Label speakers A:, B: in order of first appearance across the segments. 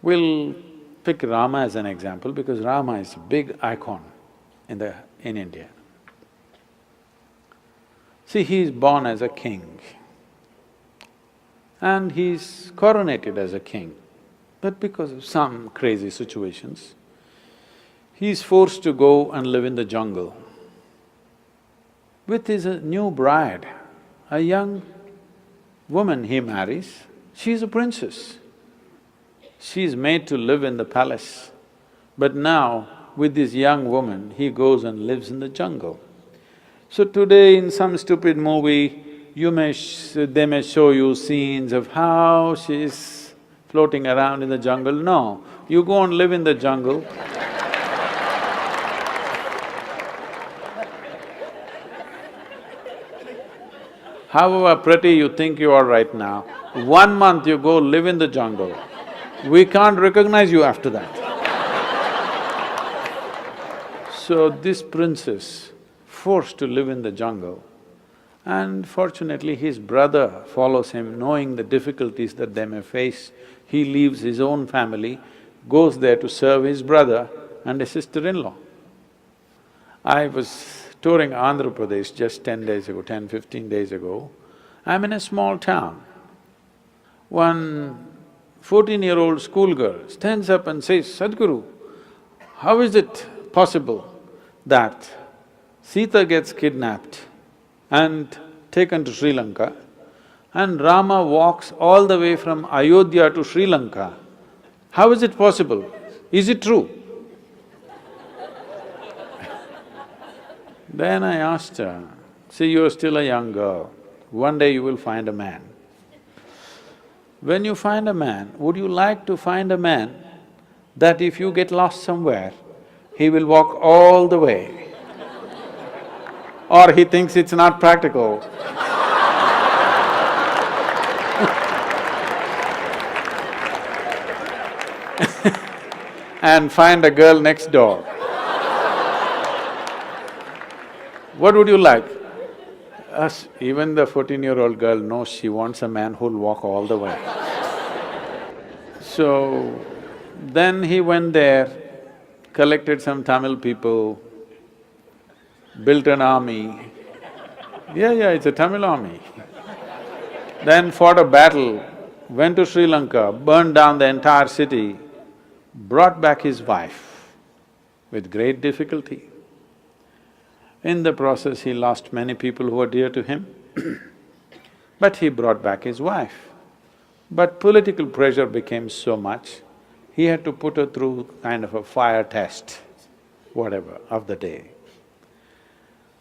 A: We'll pick Rama as an example because Rama is a big icon in India. See, he is born as a king and he's coronated as a king. But because of some crazy situations, he's forced to go and live in the jungle with his new bride, a young woman he marries. She's a princess. She's made to live in the palace. But now, with this young woman, he goes and lives in the jungle. So today in some stupid movie, they may show you scenes of how she's floating around in the jungle. No, you go and live in the jungle. However pretty you think you are right now, 1 month you go live in the jungle, we can't recognize you after that. So this princess, forced to live in the jungle, and fortunately his brother follows him, knowing the difficulties that they may face. He leaves his own family, goes there to serve his brother and his sister-in-law. I was touring Andhra Pradesh just 10 days ago, 15 days ago. I'm in a small town. One 14-year-old schoolgirl stands up and says, "Sadhguru, how is it possible that Sita gets kidnapped and taken to Sri Lanka and Rama walks all the way from Ayodhya to Sri Lanka? How is it possible? Is it true?" Then I asked her, "See, you're still a young girl, one day you will find a man. When you find a man, would you like to find a man that if you get lost somewhere, he will walk all the way? Or he thinks it's not practical?" And find a girl next door. What would you like? Even the 14-year-old girl knows she wants a man who'll walk all the way. So, then he went there, collected some Tamil people, built an army. Yeah, it's a Tamil army. Then fought a battle, went to Sri Lanka, burned down the entire city, brought back his wife with great difficulty. In the process, he lost many people who were dear to him, but he brought back his wife. But political pressure became so much, he had to put her through kind of a fire test, whatever, of the day.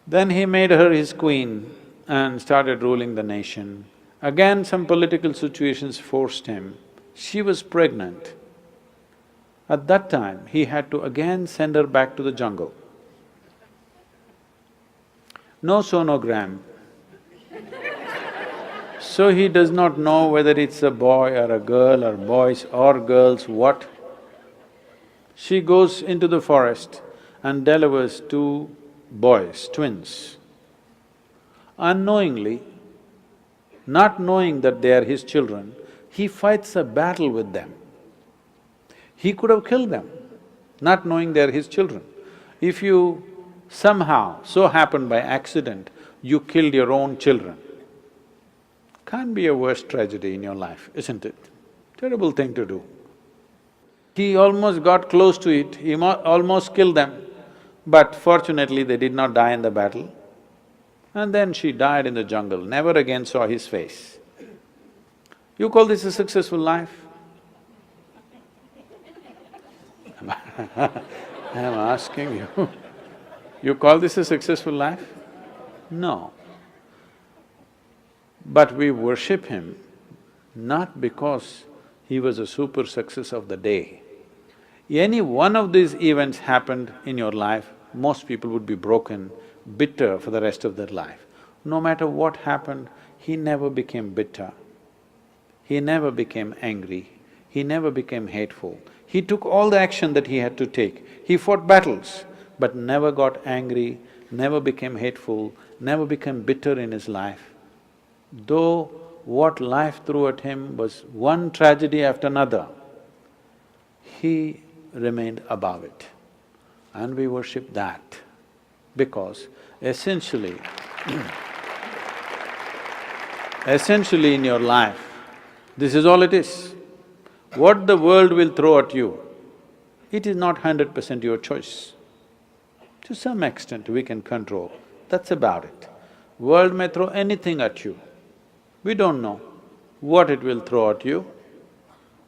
A: Then he made her his queen and started ruling the nation. Again, some political situations forced him. She was pregnant. At that time, he had to again send her back to the jungle. No sonogram. So he does not know whether it's a boy or a girl or boys or girls, what. She goes into the forest and delivers 2 boys, twins. Unknowingly, not knowing that they are his children, he fights a battle with them. He could have killed them, not knowing they are his children. If you somehow, so happened by accident, you killed your own children, can't be a worse tragedy in your life, isn't it? Terrible thing to do. He almost got close to it, he almost killed them, but fortunately they did not die in the battle. And then she died in the jungle, never again saw his face. You call this a successful life? I'm asking you, you call this a successful life? No. But we worship him not because he was a super success of the day. Any one of these events happened in your life, most people would be broken, bitter for the rest of their life. No matter what happened, he never became bitter. He never became angry. He never became hateful. He took all the action that he had to take. He fought battles, but never got angry, never became hateful, never became bitter in his life. Though what life threw at him was one tragedy after another, he remained above it. And we worship that because essentially, essentially in your life, this is all it is. What the world will throw at you, it is not 100% your choice. To some extent we can control, that's about it. World may throw anything at you, we don't know what it will throw at you.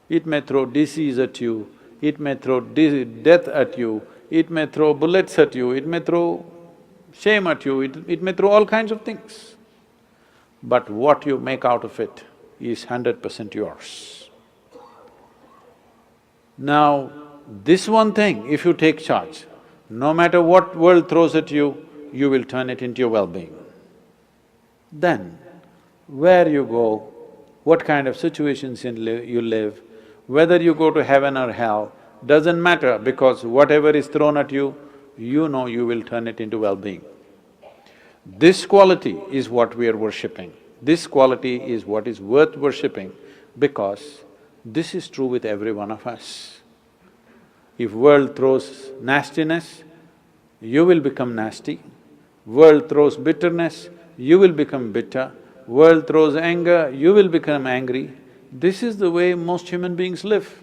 A: It may throw disease at you, it may throw death at you, it may throw bullets at you, it may throw shame at you, it may throw all kinds of things. But what you make out of it is 100% yours. Now, this one thing, if you take charge, no matter what world throws at you, you will turn it into your well-being. Then, where you go, what kind of situations you live, whether you go to heaven or hell, doesn't matter because whatever is thrown at you, you know you will turn it into well-being. This quality is what we are worshipping. This quality is what is worth worshipping because this is true with every one of us. If world throws nastiness, you will become nasty. World throws bitterness, you will become bitter. World throws anger, you will become angry. This is the way most human beings live.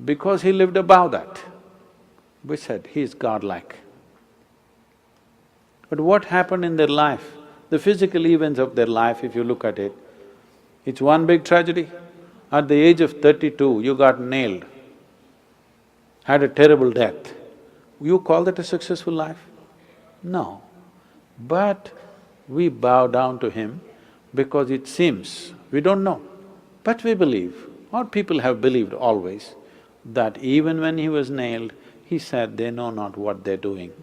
A: Because he lived above that, we said he is godlike. But what happened in their life, the physical events of their life, if you look at it, it's one big tragedy. At the age of 32, you got nailed, had a terrible death. You call that a successful life? No. But we bow down to him because it seems, we don't know, but we believe, or people have believed always, that even when he was nailed, he said, they know not what they're doing,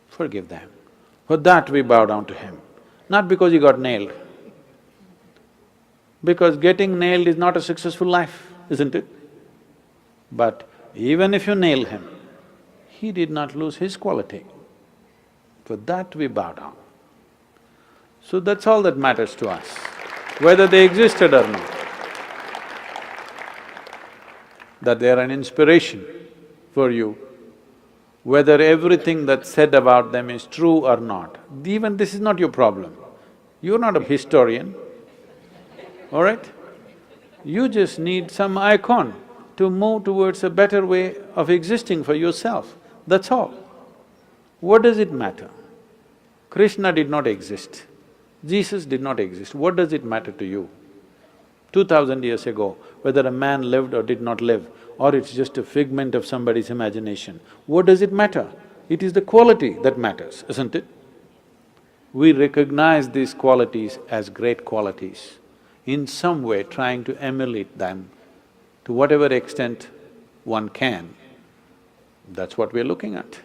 A: forgive them. For that we bow down to him, not because he got nailed. Because getting nailed is not a successful life, isn't it? But even if you nail him, he did not lose his quality. For that we bow down. So that's all that matters to us, whether they existed or not. That they are an inspiration for you, whether everything that's said about them is true or not. Even this is not your problem. You're not a historian, all right? You just need some icon to move towards a better way of existing for yourself, that's all. What does it matter? Krishna did not exist, Jesus did not exist, what does it matter to you? 2000 years ago, whether a man lived or did not live, or it's just a figment of somebody's imagination, what does it matter? It is the quality that matters, isn't it? We recognize these qualities as great qualities, in some way trying to emulate them to whatever extent one can. That's what we're looking at.